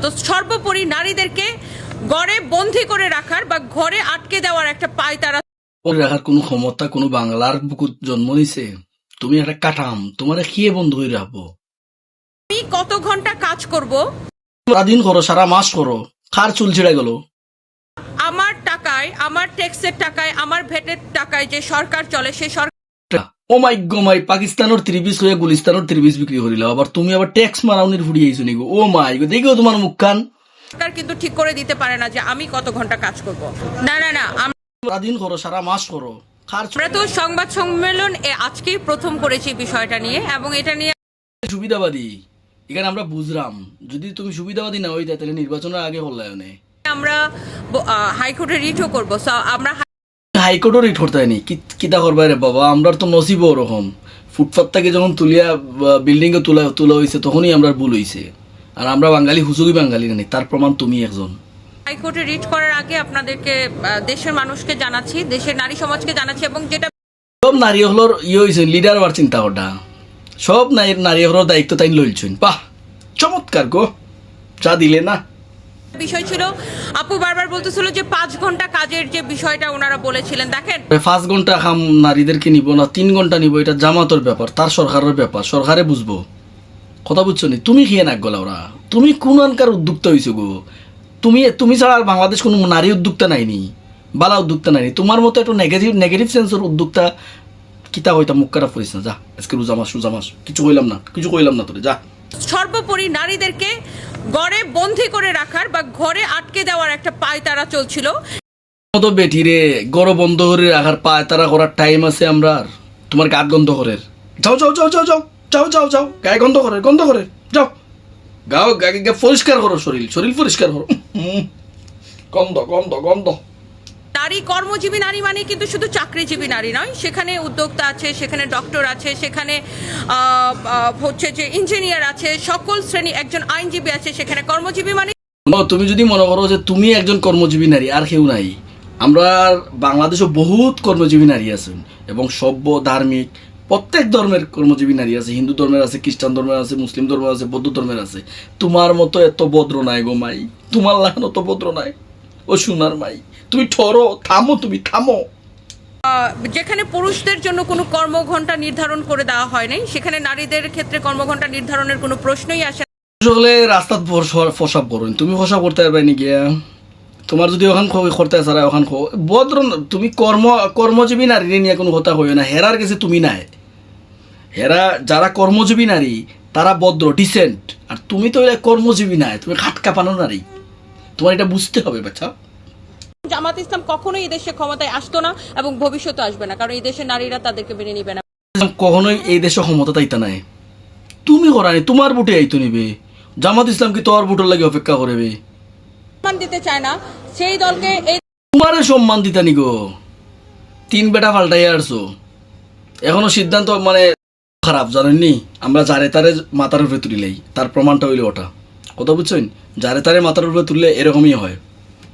তো সর্বোপরি নারীদেরকে ঘরে বন্দী করে রাখার বা ঘরে আটকে দেওয়ার একটা পায়তারা রাখার কোনো ক্ষমতা কোনো বাংলার বুকুত জন্ম নিছে? তুমি একটা কাঠাম, তোমার খিয়ে বন্ধ হয়ে রাখবো? আমি কত ঘন্টা কাজ করব, সারাদিন করো, সারা মাস করো, খার চুল ছিঁড়ে গেল। আমার টাকায়, আমার ট্যাক্সের টাকায়, আমার ভ্যাটের টাকায় যে সরকার চলে, সেই সরকার ও মাই গো মাই, পাকিস্তানের 3 পিস হয়ে গুলিস্তানের 3 পিস বিক্রি করিল, আবার তুমি আবার ট্যাক্স মারাউনির ফুড়ি আইছো নিগো। ও মাই গো, দেখো তোমার মুখ কান। কিন্তু ঠিক করে দিতে পারে না যে আমি কত ঘন্টা কাজ করব। না না না, সারাদিন করো, সারা মাস করো, খার আমরা তো সংবাদ সম্মেলন আজকেই প্রথম করেছি বিষয়টা নিয়ে, এবং এটা নিয়ে সুবিধাবাদী। এখানে আমরা বুঝলাম, যদি তুমি সুবিধাবাদী না হইতে তাহলে নির্বাচনের আগে হল্লায়নে আমরা হাইকোর্টে রিটও করব। সো আমরা হাইকোর্টও রিট করতে হয়নি, কিতা করবা রে বাবা, আমরা তো নসিব ওরকম। ফুটপাথ থেকে যখন তুলিয়া বিল্ডিং এ তোলা হয়েছে তখনই আমরা ভুল হয়েছে। আর আমরা বাঙালি, হুসুকি বাঙালি নেই, তার প্রমাণ তুমি একজন। হাইকোর্টে রিট করার আগে আপনাদেরকে দেশের মানুষকে জানাচ্ছি, দেশের নারী সমাজকে জানাচ্ছি, এবং যেটা সব নারী হলোর হয়েছে লিডার হওয়ার চিন্তা ওটা, সব নারী হলোর দায়িত্ব তাই লইছেন। বাহ, চমৎকার গো, যা দিলে না। বিষয় ছিল, আপু বারবার বলতেছিল যে 5 ঘন্টা কাজের যে বিষয়টা ওনারা বলেছিলেন, দেখেন 5 ঘন্টা কাম নারীদেরকে নিব না, 3 ঘন্টা নিব, এটা জামাতর ব্যাপার, তার সরকারের ব্যাপার, সরকারে বুঝবো। কথা বুঝছো নি? তুমি খেয়ে নাক গলা ওরা, তুমি কোন আনকার উদ্যোক্তা হয়েছো গো? তুমি ছাড়া আর বাংলাদেশ কোনো নারী উদ্যোক্তা নাইনি, বালা উদ্যোক্তা নাইনি। তোমার মতো একটা নেগেটিভ সেন্সের উদ্যোক্তা কিতা হইতা মুখ খারাপ করিস না, যা আজকে রোজা মাস কিছু কইলাম না তোরে, যা। সর্বোপরি নারীদেরকে ঘরে বন্দী করে রাখার বা ঘরে আটকে দেওয়ার একটা পায়তারা চলছিল। মতো বেটি রে, গড় বন্ধ করে রাখার পায় তারা করার টাইম আছে আমরা? তোমার গাত গন্ধ করে যাও, গায়ে গন্ধ করে যাও, গাও গা পরিষ্কার করো, শরীর পরিষ্কার করো। গন্ধ। নারী কর্মজীবী নারী মানে কিন্তু শুধু চাকরিজীবী নারী নয়, সেখানে উদ্যোক্তা আছে, সেখানে ডক্টর আছে, সেখানে হচ্ছে যে ইঞ্জিনিয়ার আছে, সকল শ্রেণী, একজন আইনজীবী আছে, সেখানে কর্মজীবী মানে তুমি যদি মনে করো যে তুমি একজন কর্মজীবী নারী আর কেউ নাই, আমরা বাংলাদেশে বহুত কর্মজীবী নারী আছেন, এবং সভ্য ধার্মিক প্রত্যেক ধর্মের কর্মজীবী নারী আছে। হিন্দু ধর্মের আছে, খ্রিস্টান ধর্মের আছে, মুসলিম ধর্মের আছে, বৌদ্ধ ধর্মের আছে। তোমার মতো এত ভদ্র নাই গো মাই, তোমার লাগান অত ভদ্র নাই। ও সোনার মাই, তুমি তুমি থামো। যেখানে পুরুষদের জন্য কোনো কর্মঘণ্টা নির্ধারণ করে দেওয়া হয় নাই, সেখানে নারীদের ক্ষেত্রে কর্মঘণ্টা নির্ধারণের কোনো প্রশ্নই আসে না। আসলে রাস্তাত ফসাব করুন, তুমি ফসাব করতে পারবে নি গিয়া? তোমার যদি ওখান করতে চারা ওখান ভদ্র, তুমি কর্মজীবী নারী নিয়ে কোনো কথা হইও না। হেরার কাছে তুমি নাই, হেরা যারা কর্মজীবী নারী তারা ভদ্র ডিসেন্ট, আর তুমি তো কর্মজীবী নাই, তুমি খাট কাঁপানো নারী। তোমার এটা বুঝতে হবে বাচ্চা। জামাত ইসলাম কখনোই এই দেশে ক্ষমতায় আসতো না, এবং ভবিষ্যতে আসবে না, কারণ এই দেশের নারীরা তাদেরকে মেনে নিবে না। কখনোই এই দেশে ক্ষমতা তাইতা নাই, তুমি করানি, তোমার বুটে আইতো নিবে। জামাত ইসলাম কি তোর বুটের লাগে অপেক্ষা করবে? সম্মান দিতে চায় না সেই দলকে, এই তোমারে সম্মান দিতা নি গো, 3 বেটা পাল্টাইয়া আসছো। এখনো সিদ্ধান্ত মানে খারাপ, জানেননি? আমরা যারে তারে মাথার উপরে তুলিলাই, তার প্রমাণটা হইলে ওটা। কথা বুঝছেন? যারে তারে মাথার উপরে তুললে এরকমই হয়।